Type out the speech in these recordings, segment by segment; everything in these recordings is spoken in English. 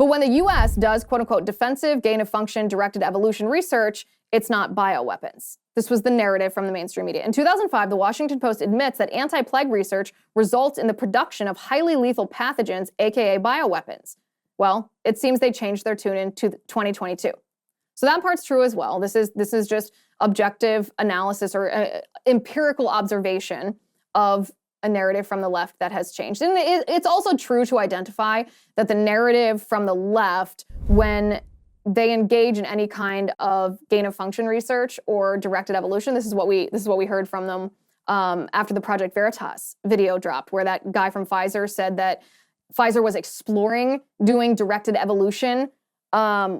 But when the US does, quote unquote, defensive gain-of-function directed evolution research, it's not bioweapons. This was the narrative from the mainstream media. In 2005, the Washington Post admits that anti-plague research results in the production of highly lethal pathogens, aka bioweapons. Well, it seems they changed their tune in 2022. So that part's true as well. This is just objective analysis or empirical observation of a narrative from the left that has changed. And it's also true to identify that the narrative from the left, when they engage in any kind of gain-of-function research or directed evolution, this is what we heard from them after the Project Veritas video dropped, where that guy from Pfizer said that Pfizer was exploring doing directed evolution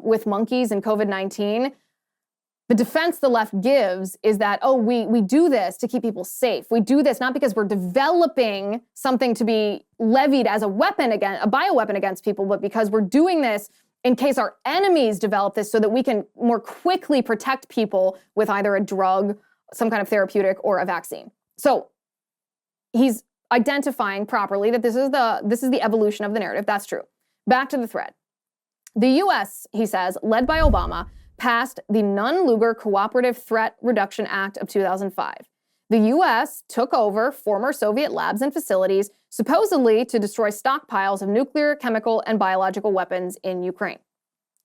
with monkeys and COVID-19. The defense the left gives is that, oh, we do this to keep people safe. We do this not because we're developing something to be levied as a weapon against, a bioweapon against people, but because we're doing this in case our enemies develop this so that we can more quickly protect people with either a drug, some kind of therapeutic, or a vaccine. So he's identifying properly that this is the evolution of the narrative. That's true. Back to the thread. The US, he says, led by Obama, passed the Nunn-Lugar Cooperative Threat Reduction Act of 2005. The US took over former Soviet labs and facilities, supposedly to destroy stockpiles of nuclear, chemical, and biological weapons in Ukraine.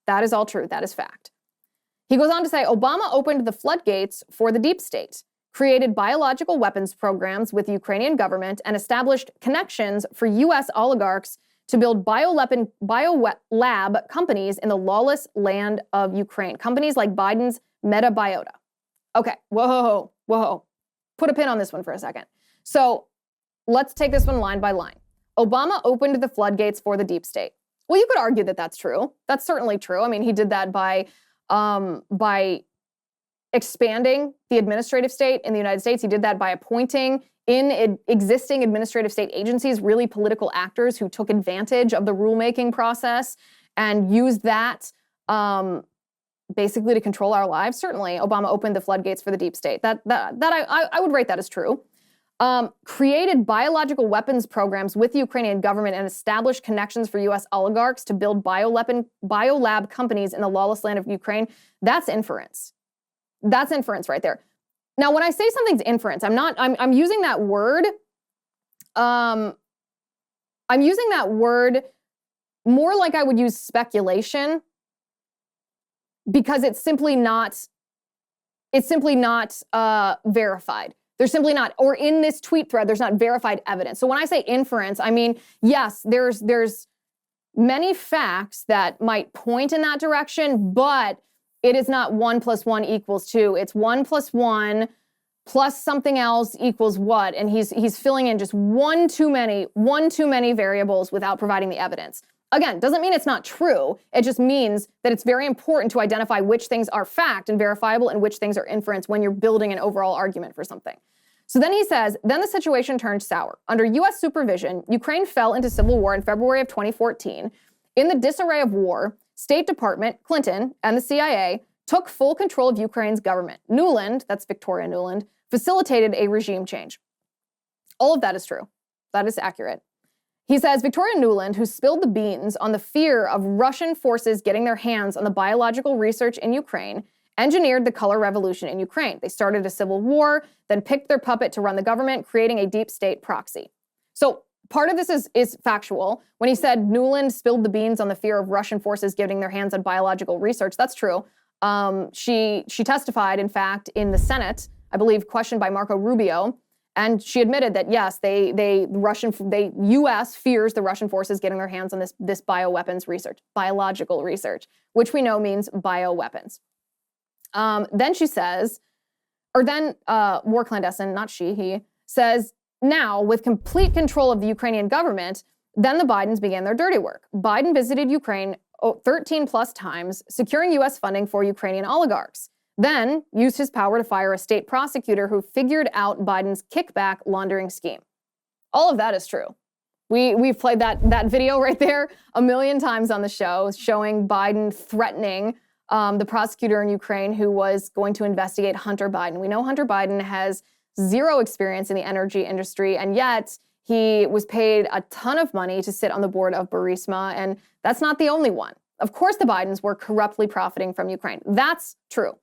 That is all true. That is fact. He goes on to say, Obama opened the floodgates for the deep state, created biological weapons programs with the Ukrainian government, and established connections for US oligarchs to build biolab companies in the lawless land of Ukraine. Companies like Biden's Metabiota. Okay, whoa. Put a pin on this one for a second. So let's take this one line by line. Obama opened the floodgates for the deep state. Well, you could argue that that's true. That's certainly true. I mean, he did that by expanding the administrative state in the United States. He did that by appointing in existing administrative state agencies really political actors who took advantage of the rulemaking process and used that basically to control our lives. Certainly, Obama opened the floodgates for the deep state. That I would rate that as true. Created biological weapons programs with the Ukrainian government and established connections for U.S. oligarchs to build biolab companies in the lawless land of Ukraine. That's inference. That's inference right there. Now, when I say something's inference, I'm using that word. I'm using that word more like I would use speculation, because it's simply not verified. There's simply not, or in this tweet thread, there's not verified evidence. So when I say inference, I mean, yes, there's many facts that might point in that direction, but it is not 1 + 1 = 2. It's 1 + 1 plus something else equals what? And he's filling in just one too many variables without providing the evidence. Again, doesn't mean it's not true. It just means that it's very important to identify which things are fact and verifiable and which things are inference when you're building an overall argument for something. So then he says, then the situation turned sour. Under U.S. supervision, Ukraine fell into civil war in February of 2014. In the disarray of war, State Department, Clinton, and the CIA took full control of Ukraine's government. Nuland, that's Victoria Nuland, facilitated a regime change. All of that is true. That is accurate. He says Victoria Nuland, who spilled the beans on the fear of Russian forces getting their hands on the biological research in Ukraine, engineered the color revolution in Ukraine. They started a civil war, then picked their puppet to run the government, creating a deep state proxy. So part of this is factual. When he said Nuland spilled the beans on the fear of Russian forces getting their hands on biological research, that's true. She testified, in fact, in the Senate, I believe, questioned by Marco Rubio, and she admitted that yes, U.S. fears the Russian forces getting their hands on this bioweapons research, biological research, which we know means bioweapons. Then she says, War Clandestine, not he says, now with complete control of the Ukrainian government, then the Bidens began their dirty work. Biden visited Ukraine 13 plus times, securing U.S. funding for Ukrainian oligarchs. Then used his power to fire a state prosecutor who figured out Biden's kickback laundering scheme. All of that is true. We've played that video right there a million times on the show, showing Biden threatening the prosecutor in Ukraine who was going to investigate Hunter Biden. We know Hunter Biden has zero experience in the energy industry, and yet He was paid a ton of money to sit on the board of Burisma, and that's not the only one. Of course, the Bidens were corruptly profiting from Ukraine. That's true.